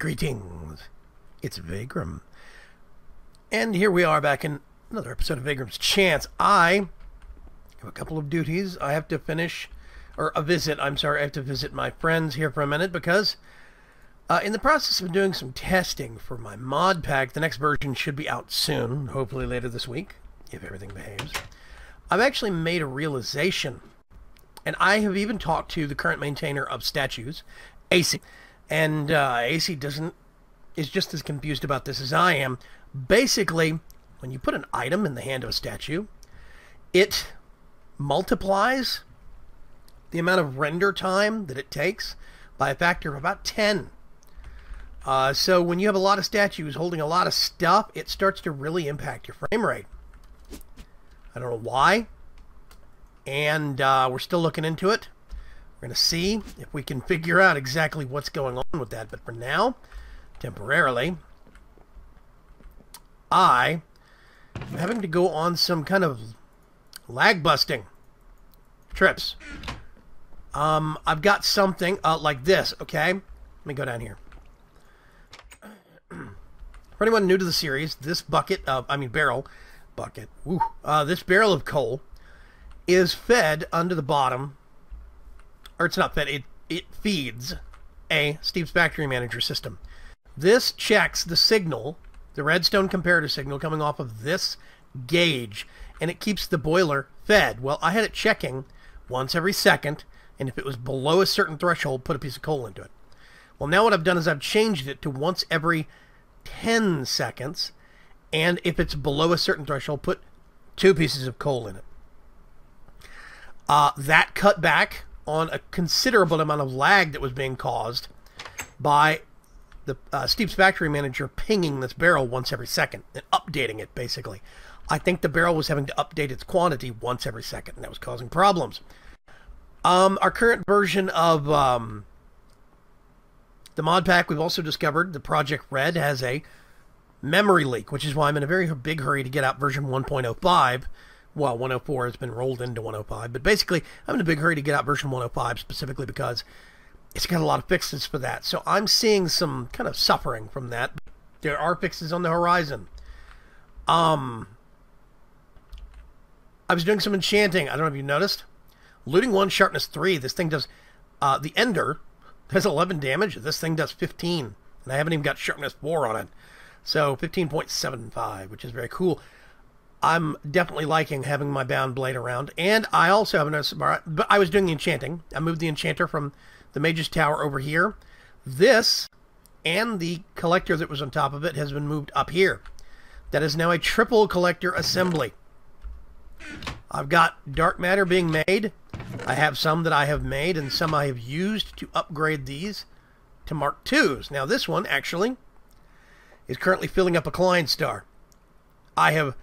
Greetings, it's Vaygrim. And here we are back in another episode of Vaygrim's Chance. I have a couple of duties. I have to finish, or a visit, I have to visit my friends here for a minute because in the process of doing some testing for my mod pack, the next version should be out soon, hopefully later this week, if everything behaves. I've actually made a realization, and I have even talked to the current maintainer of statues, AC. And AC is just as confused about this as I am. Basically, when you put an item in the hand of a statue, it multiplies the amount of render time that it takes by a factor of about 10. So when you have a lot of statues holding a lot of stuff, it starts to really impact your frame rate. I don't know why, and we're still looking into it. We're going to see if we can figure out exactly what's going on with that. But for now, temporarily, I am having to go on some kind of lag-busting trips. I've got something like this, okay? Let me go down here. For anyone new to the series, this barrel of coal is fed under the bottom. Or it's not fed, it feeds a Steve's Factory Manager system. This checks the signal, the redstone comparator signal coming off of this gauge, and it keeps the boiler fed. Well, I had it checking once every second, and if it was below a certain threshold, put a piece of coal into it. Well, now what I've done is I've changed it to once every 10 seconds, and if it's below a certain threshold, put 2 pieces of coal in it. That cut back on a considerable amount of lag that was being caused by the Steve's Factory Manager pinging this barrel once every second and updating it, basically. I think the barrel was having to update its quantity once every second, and that was causing problems. Our current version of the mod pack, we've also discovered the Project Red has a memory leak, which is why I'm in a very big hurry to get out version 1.05. Well, 104 has been rolled into 105, but basically I'm in a big hurry to get out version 105 specifically because it's got a lot of fixes for that. So I'm seeing some kind of suffering from that. There are fixes on the horizon. I was doing some enchanting. I don't know if you noticed. Looting 1, sharpness 3. This thing does, the Ender does 11 damage. This thing does 15. And I haven't even got sharpness 4 on it. So 15.75, which is very cool. I'm definitely liking having my bound blade around. And I also have noticed, but I was doing the enchanting. I moved the enchanter from the Mage's Tower over here. This and the collector that was on top of it has been moved up here. That is now a triple collector assembly. I've got dark matter being made. I have some that I have made and some I have used to upgrade these to Mark IIs. Now this one actually is currently filling up a Klein Star. I have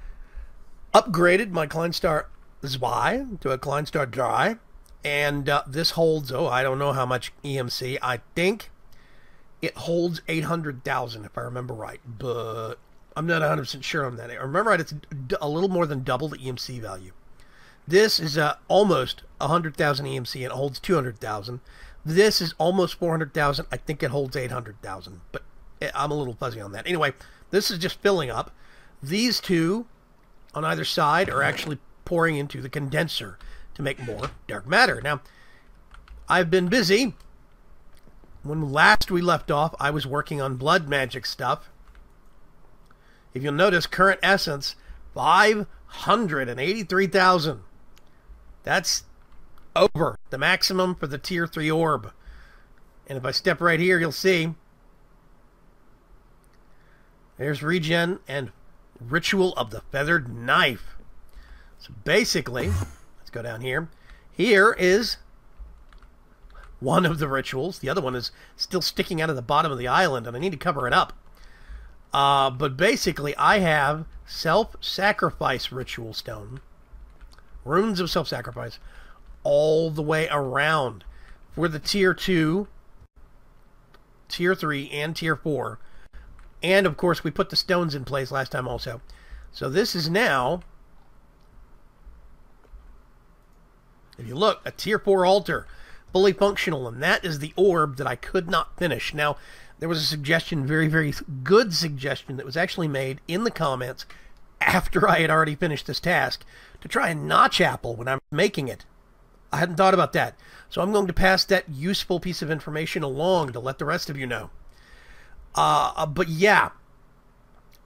upgraded my Klein Star Zwei to a Klein Star Dry, and this holds, I don't know how much EMC. I think it holds 800,000 if I remember right, but I'm not 100% sure on that. I remember right, it's a little more than double the EMC value. This is almost 100,000 EMC and it holds 200,000. This is almost 400,000. I think it holds 800,000, but I'm a little fuzzy on that. Anyway, this is just filling up. These two on either side are actually pouring into the condenser to make more dark matter. Now, I've been busy. When last we left off, I was working on blood magic stuff. If you'll notice, current essence, 583,000. That's over the maximum for the tier 3 orb. And if I step right here, you'll see there's regen and Ritual of the Feathered Knife. So basically, let's go down here. Here is one of the rituals. The other one is still sticking out of the bottom of the island, and I need to cover it up. But basically, I have self-sacrifice ritual stone, runes of self-sacrifice, all the way around for the tier 2, tier 3, and tier 4. And, of course, we put the stones in place last time also. So this is now, if you look, a tier 4 altar, fully functional. And that is the orb that I could not finish. Now, there was a suggestion, very, very good suggestion, that was actually made in the comments after I had already finished this task to try and notch apple when I'm making it. I hadn't thought about that. So I'm going to pass that useful piece of information along to let the rest of you know. But yeah,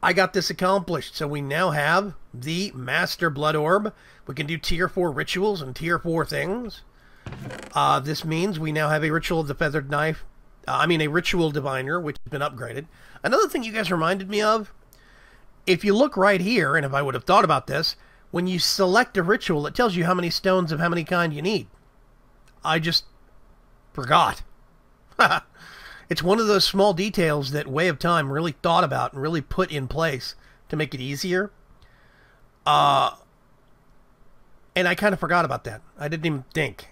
I got this accomplished. So we now have the Master Blood Orb. We can do tier 4 rituals and tier 4 things. This means we now have a Ritual of the Feathered Knife. A Ritual Diviner, which has been upgraded. Another thing you guys reminded me of, if you look right here, and if I would have thought about this, when you select a ritual, it tells you how many stones of how many kind you need. I just forgot. It's one of those small details that Way of Time really thought about and really put in place to make it easier. And I kind of forgot about that. I didn't even think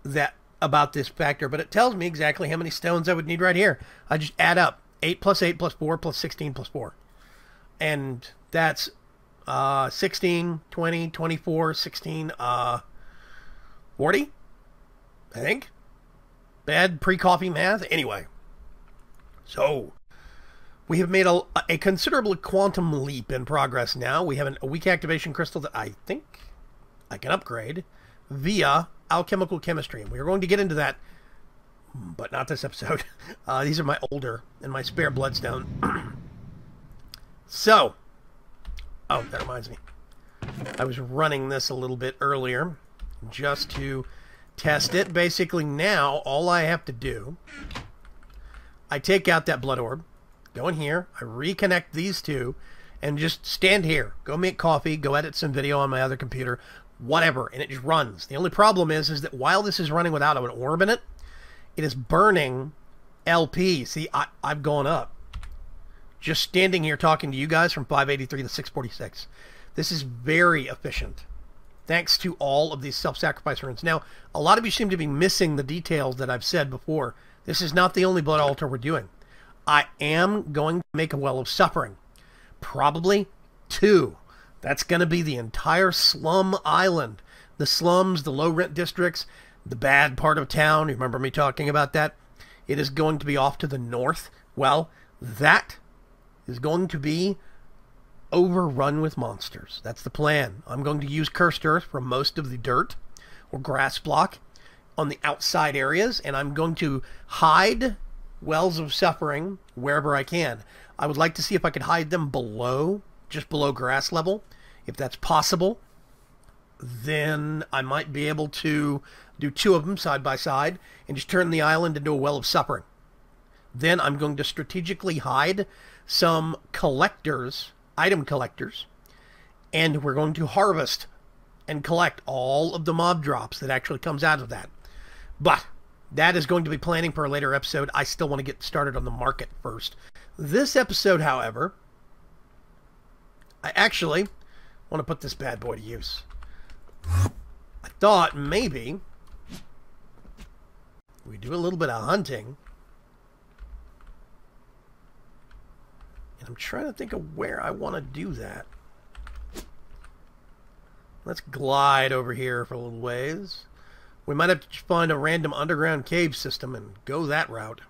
that about this factor, but it tells me exactly how many stones I would need right here. I just add up 8 plus 8 plus 4 plus 16 plus 4. And that's 16, 20, 24, 16, 40, I think. Bad pre-coffee math. Anyway, so we have made a considerable quantum leap in progress now. We have a weak activation crystal that I think I can upgrade via alchemical chemistry. And we are going to get into that, but not this episode. These are my older and my spare bloodstone. So, oh, that reminds me. I was running this a little bit earlier just to test it. Basically, now all I have to do, I take out that blood orb, go in here, I reconnect these two, and just stand here. Go make coffee, go edit some video on my other computer, whatever, and it just runs. The only problem is that while this is running without an orb in it, it is burning LP. See, I've gone up. Just standing here talking to you guys from 583 to 646. This is very efficient, thanks to all of these self-sacrifice runes. Now, a lot of you seem to be missing the details that I've said before. This is not the only blood altar we're doing. I am going to make a Well of Suffering. Probably 2. That's going to be the entire slum island. The slums, the low-rent districts, the bad part of town. You remember me talking about that? It is going to be off to the north. Well, that is going to be overrun with monsters. That's the plan. I'm going to use cursed earth for most of the dirt or grass block on the outside areas, and I'm going to hide Wells of Suffering wherever I can. I would like to see if I could hide them below, just below grass level. If that's possible, then I might be able to do 2 of them side by side and just turn the island into a Well of Suffering. Then I'm going to strategically hide some collectors, item collectors, and we're going to harvest and collect all of the mob drops that actually comes out of that. But that is going to be planning for a later episode. I still want to get started on the market first. This episode, however, I actually want to put this bad boy to use. I thought maybe we do a little bit of hunting. And I'm trying to think of where I want to do that. Let's glide over here for a little ways. We might have to find a random underground cave system and go that route.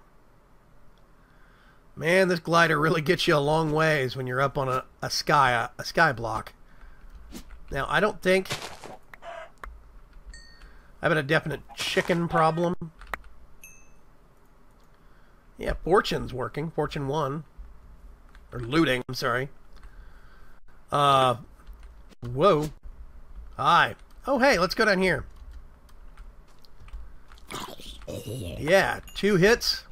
Man, this glider really gets you a long ways when you're up on a sky block. Now, I don't think I've had a definite chicken problem. Yeah, Fortune's working. Fortune 1. Or looting, I'm sorry. Whoa. Hi. Oh, hey, let's go down here. Yeah, 2 hits.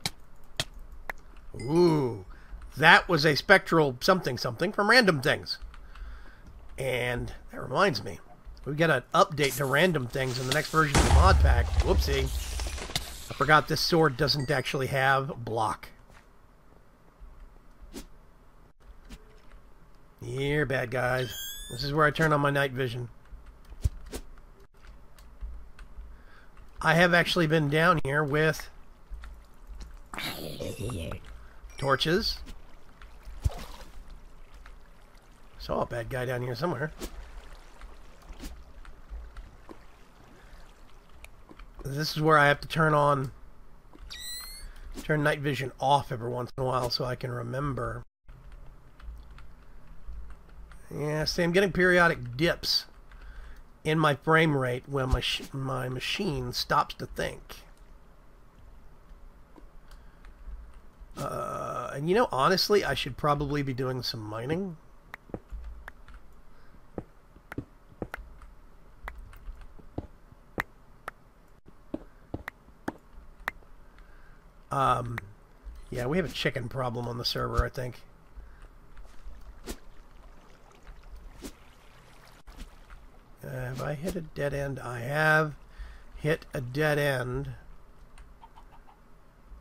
Ooh. That was a spectral something from Random Things. And that reminds me. We've got an update to Random Things in the next version of the mod pack. Whoopsie. I forgot this sword doesn't actually have block. Here, bad guys. This is where I turn on my night vision. I have actually been down here with torches. Saw a bad guy down here somewhere. This is where I have to turn on Turn night vision off every once in a while so I can remember. Yeah, see, I'm getting periodic dips in my frame rate when my machine stops to think. And you know, honestly, I should probably be doing some mining. Yeah, we have a chicken problem on the server, I think. Have I hit a dead end? I have hit a dead end.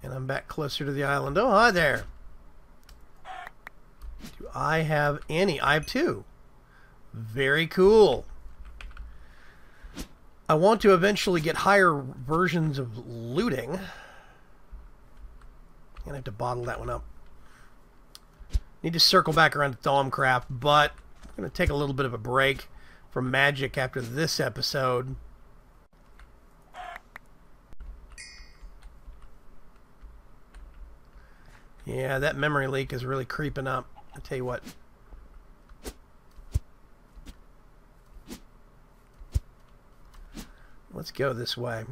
And I'm back closer to the island. Oh, hi there. Do I have any? I have 2. Very cool. I want to eventually get higher versions of looting. I'm going to have to bottle that one up. Need to circle back around to Thaumcraft, but I'm going to take a little bit of a break from Magic after this episode. Yeah, that memory leak is really creeping up. I'll tell you what. Let's go this way.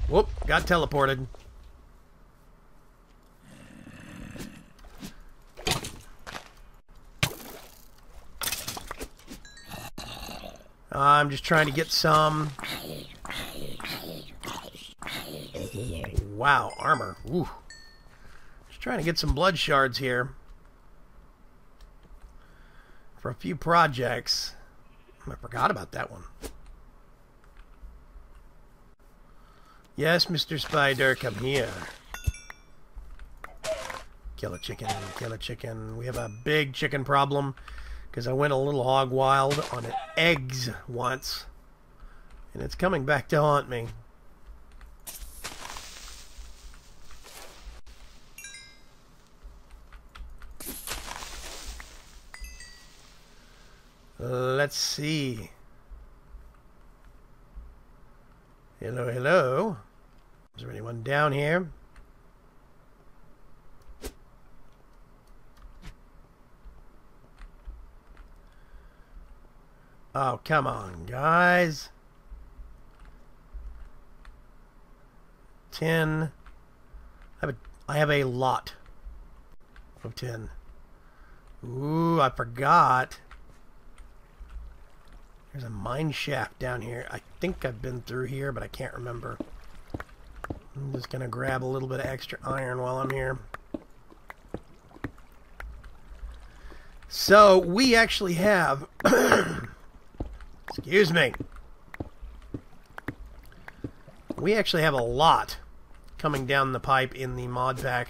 Whoop, got teleported. I'm just trying to get some... Wow, armor. Ooh. Just trying to get some blood shards here. For a few projects. I forgot about that one. Yes, Mr. Spider, come here. Kill a chicken, kill a chicken. We have a big chicken problem because I went a little hog wild on eggs once. And it's coming back to haunt me. Let's see. Hello, hello. Is there anyone down here? Oh, come on, guys. 10. I have a lot of 10. Ooh, I forgot. There's a mine shaft down here. I think I've been through here, but I can't remember. I'm just going to grab a little bit of extra iron while I'm here. So, we actually have... Excuse me. We actually have a lot coming down the pipe in the mod pack.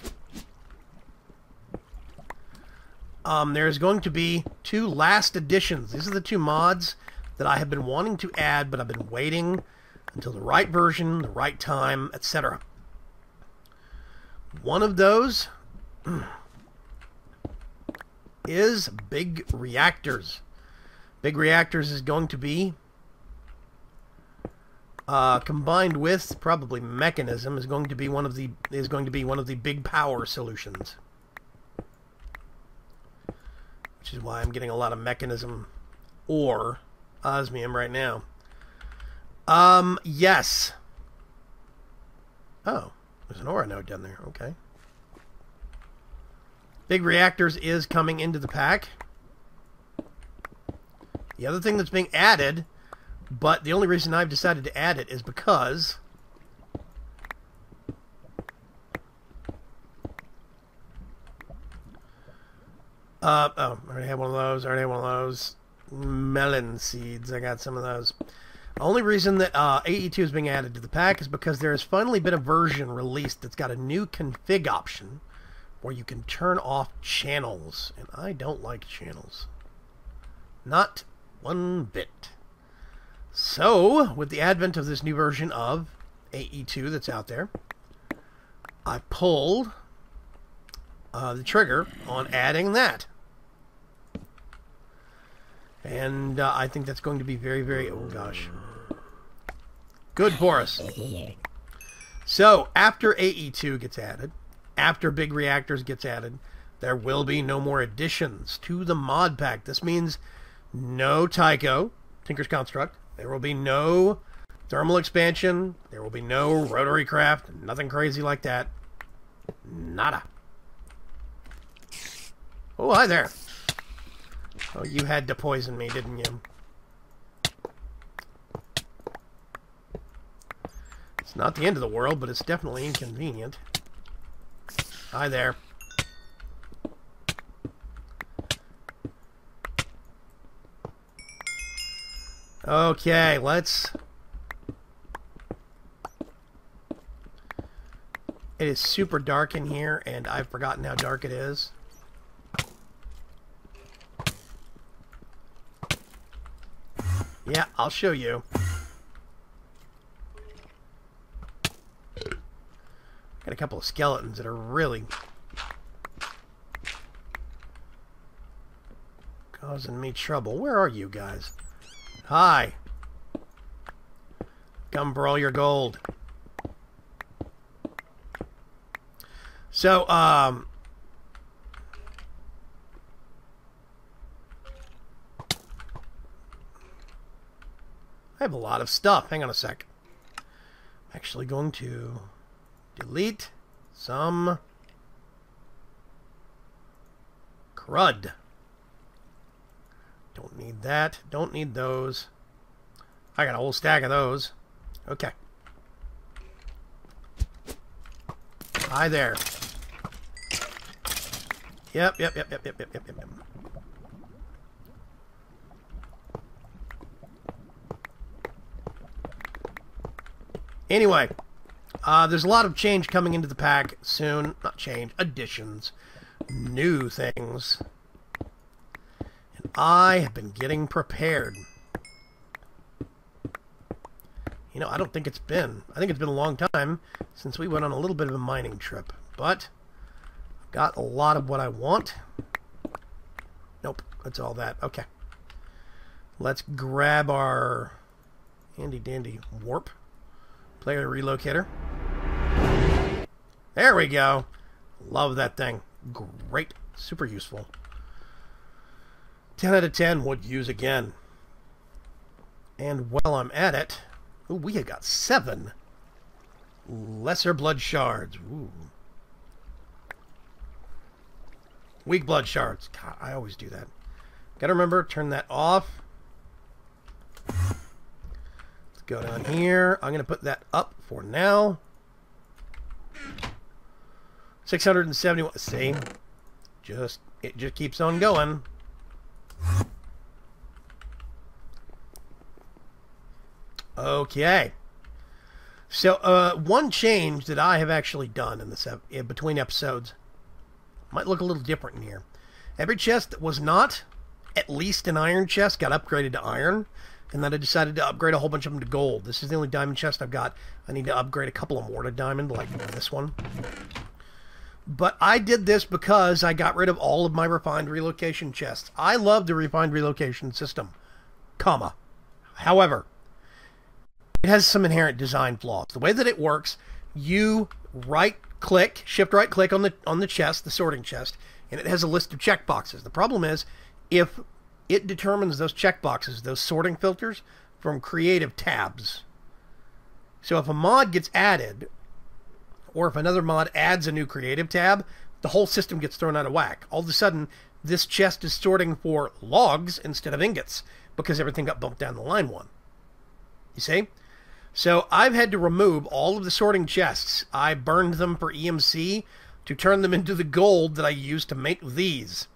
There's going to be 2 last editions. These are the 2 mods that I have been wanting to add, but I've been waiting until the right version, the right time, etc. One of those is Big Reactors. Big Reactors is going to be combined with probably Mechanism is going to be one of the big power solutions. Which is why I'm getting a lot of Mechanism or osmium right now. Yes. Oh, there's an aura node down there. Okay. Big Reactors is coming into the pack. The other thing that's being added, but the only reason I've decided to add it is because oh, I already have one of those. Melon seeds. I got some of those. The only reason that AE2 is being added to the pack is because there has finally been a version released that's got a new config option where you can turn off channels. And I don't like channels. Not one bit. So, with the advent of this new version of AE2 that's out there, I pulled the trigger on adding that. And I think that's going to be very, very, oh gosh, Good for us. So, after AE2 gets added, after Big Reactors gets added, there will be no more additions to the mod pack. This means no Tycho, Tinker's Construct. There will be no thermal expansion. There will be no rotary craft. Nothing crazy like that. Nada. Oh, hi there. Oh, you had to poison me, didn't you? It's not the end of the world, but it's definitely inconvenient. Hi there. Okay, let's... It is super dark in here, and I've forgotten how dark it is. Yeah, I'll show you. Got a couple of skeletons that are really causing me trouble. Where are you guys? Hi. Come for all your gold. So, I have a lot of stuff. Hang on a sec. I'm actually going to delete some crud. Don't need that. Don't need those. I got a whole stack of those. Okay. Hi there. Yep. Anyway, there's a lot of change coming into the pack soon. Not change, additions. New things. And I have been getting prepared. You know, I think it's been a long time since we went on a little bit of a mining trip. But I've got a lot of what I want. Nope, that's all that. Okay. Let's grab our handy-dandy warp. Player relocator. There we go. Love that thing. Great. Super useful. 10 out of 10 would use again. And while I'm at it... Ooh, we have got 7 lesser blood shards. Ooh. Weak blood shards. God, I always do that. Gotta remember, turn that off. Let's go down here. I'm gonna put that up for now. 671. See? It just keeps on going. Okay. So, one change that I have actually done in this between episodes might look a little different in here. Every chest that was not at least an iron chest got upgraded to iron, and then I decided to upgrade a whole bunch of them to gold. This is the only diamond chest I've got. I need to upgrade a couple of more to diamond, like this one. But I did this because I got rid of all of my refined relocation chests. I love the refined relocation system, comma. However, it has some inherent design flaws. The way that it works, you right-click, shift-right-click on the chest, the sorting chest, and it has a list of checkboxes. The problem is, if it determines those checkboxes, those sorting filters, from creative tabs. So if a mod gets added, or if another mod adds a new creative tab, the whole system gets thrown out of whack. All of a sudden, this chest is sorting for logs instead of ingots, because everything got bumped down the line one. You see? So I've had to remove all of the sorting chests. I burned them for EMC to turn them into the gold that I used to make these.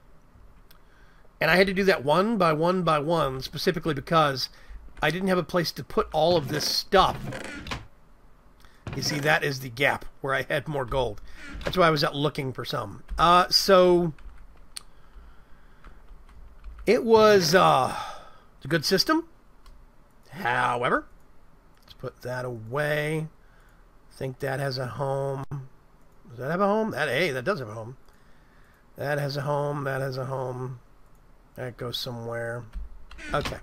And I had to do that one by one, specifically because I didn't have a place to put all of this stuff. You see, that is the gap where I had more gold. That's why I was out looking for some. So it was it's a good system. However, put that away. I think that has a home. Does that have a home? That does have a home. That has a home. That has a home. That goes somewhere. Okay.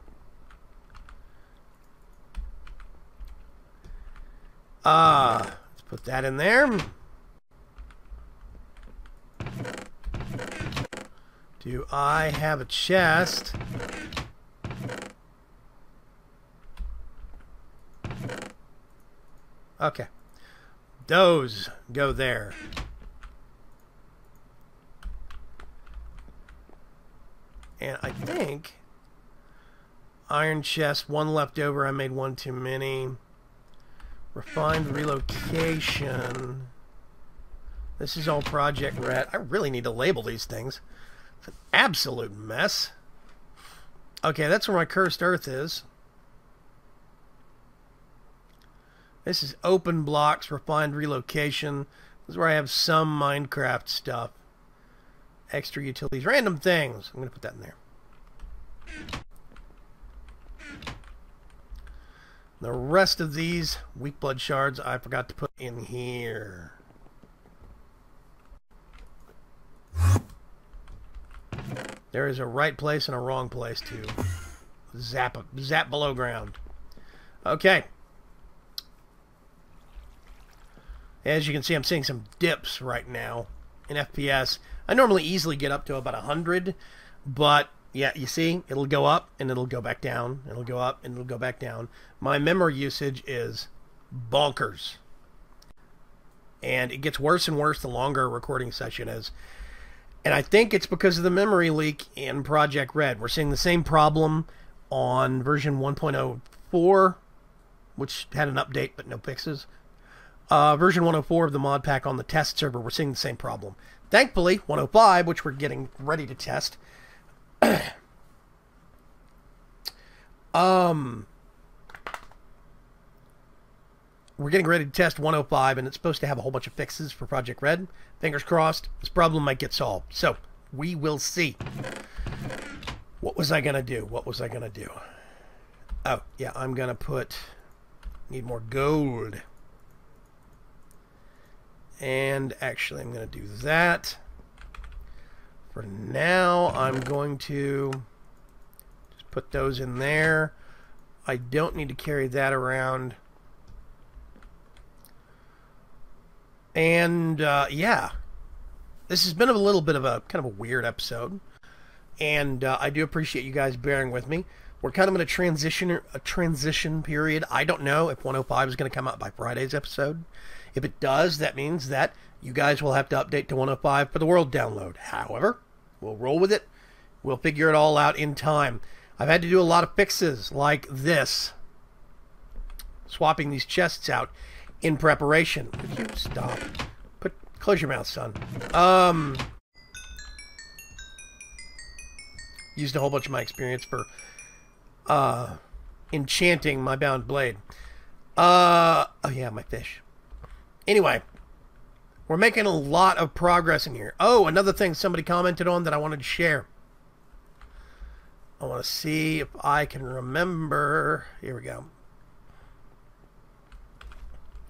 Let's put that in there. Do I have a chest? Okay. Those go there. And I think iron chest, one left over. I made one too many. Refined relocation. This is all Project Red. I really need to label these things. It's an absolute mess. Okay, that's where my cursed earth is. This is open blocks, refined relocation. This is where I have some Minecraft stuff. Extra utilities, random things. I'm going to put that in there. The rest of these weak blood shards I forgot to put in here. There is a right place and a wrong place to zap below ground. Okay. As you can see, I'm seeing some dips right now in FPS. I normally easily get up to about 100, but yeah, you see, it'll go up and it'll go back down. It'll go up and it'll go back down. My memory usage is bonkers. And it gets worse and worse the longer a recording session is. And I think it's because of the memory leak in Project Red. We're seeing the same problem on version 1.04, which had an update but no fixes. Version 104 of the mod pack on the test server, we're seeing the same problem. Thankfully, 105, which we're getting ready to test, we're getting ready to test 105, and it's supposed to have a whole bunch of fixes for Project Red. Fingers crossed, this problem might get solved. So, we will see. What was I going to do? What was I going to do? Oh, yeah, I'm going to put... Need more gold. And actually, I'm going to do that. For now, I'm going to just put those in there. I don't need to carry that around. And, yeah. This has been a little bit of a kind of a weird episode. And I do appreciate you guys bearing with me. We're kind of in a transition period. I don't know if 105 is going to come out by Friday's episode. If it does, that means that you guys will have to update to 105 for the world download. However, we'll roll with it. We'll figure it all out in time. I've had to do a lot of fixes like this. Swapping these chests out in preparation. Would you stop? Close your mouth, son. Used a whole bunch of my experience for enchanting my bound blade. Oh yeah, my fish. Anyway, we're making a lot of progress in here. Oh, another thing somebody commented on that I wanted to share. I want to see if I can remember. Here we go.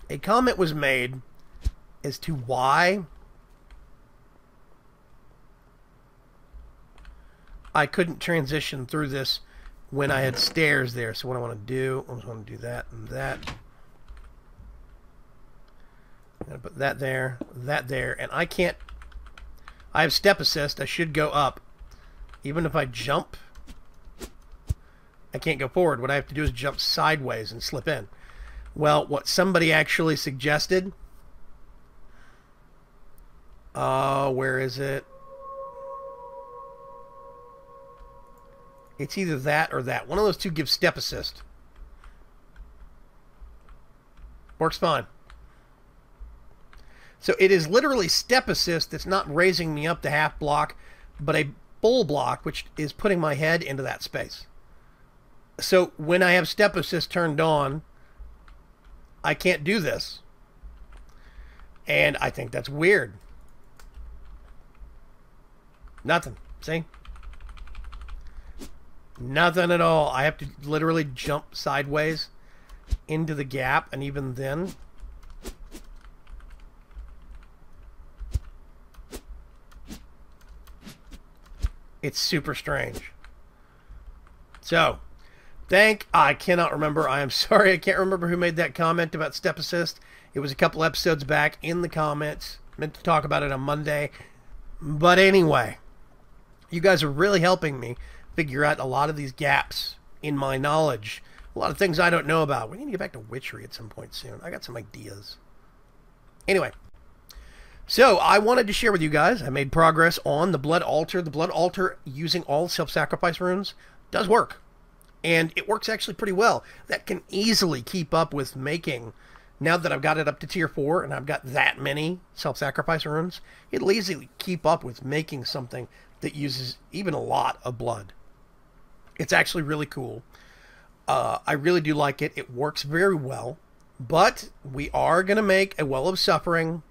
A comment was made as to why I couldn't transition through this when I had stairs there. So what I want to do, I just want to do that and that. I'm going to put that there, and I can't... I have step assist, I should go up. Even if I jump, I can't go forward. What I have to do is jump sideways and slip in. Well, what somebody actually suggested... where is it? It's either that or that. One of those two gives step assist. Works fine. So it is literally step assist that's not raising me up to half block, but a full block, which is putting my head into that space. So when I have step assist turned on, I can't do this. And I think that's weird. Nothing. See? Nothing at all. I have to literally jump sideways into the gap, and even then... it's super strange. So, I cannot remember. I am sorry. I can't remember who made that comment about step assist. It was a couple episodes back in the comments. Meant to talk about it on Monday. But anyway, you guys are really helping me figure out a lot of these gaps in my knowledge. A lot of things I don't know about. We need to get back to witchery at some point soon. I got some ideas. Anyway, so I wanted to share with you guys, I made progress on the Blood Altar. The Blood Altar using all self-sacrifice runes does work. And it works actually pretty well. That can easily keep up with making, now that I've got it up to tier 4 and I've got that many self-sacrifice runes, it'll easily keep up with making something that uses even a lot of blood. It's actually really cool. I really do like it. It works very well. But we are going to make a Well of Suffering.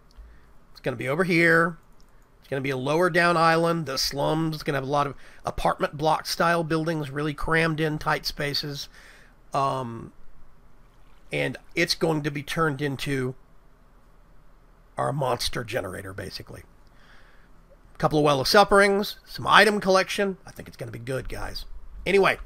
It's going to be over here. It's going to be a lower down island. The slums. It's going to have a lot of apartment block style buildings, really crammed in tight spaces. And it's going to be turned into our monster generator, basically. A couple of Well of Sufferings. Some item collection. I think it's going to be good, guys. Anyway.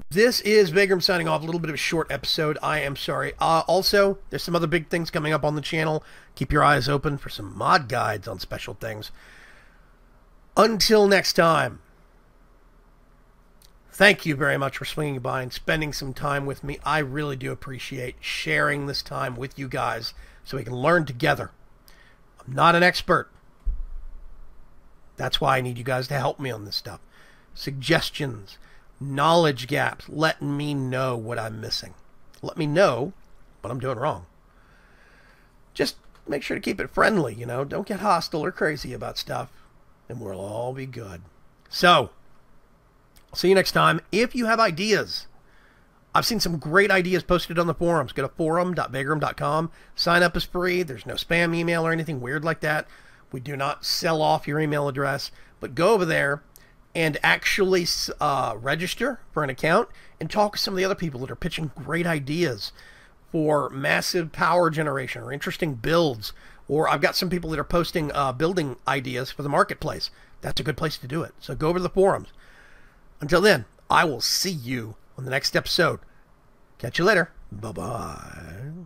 This is Vaygrim signing off. A little bit of a short episode. I am sorry. Also, there's some other big things coming up on the channel. Keep your eyes open for some mod guides on special things. Until next time, thank you very much for swinging by and spending some time with me. I really do appreciate sharing this time with you guys so we can learn together. I'm not an expert. That's why I need you guys to help me on this stuff. Suggestions. Knowledge gaps, letting me know what I'm missing. Let me know what I'm doing wrong. Just make sure to keep it friendly, you know. Don't get hostile or crazy about stuff, and we'll all be good. So, I'll see you next time. If you have ideas, I've seen some great ideas posted on the forums. Go to forum.vaygrim.com. Sign up is free. There's no spam email or anything weird like that. We do not sell off your email address, but go over there and actually register for an account and talk to some of the other people that are pitching great ideas for massive power generation or interesting builds. Or I've got some people that are posting building ideas for the marketplace. That's a good place to do it. So go over to the forums. Until then, I will see you on the next episode. Catch you later. Bye-bye.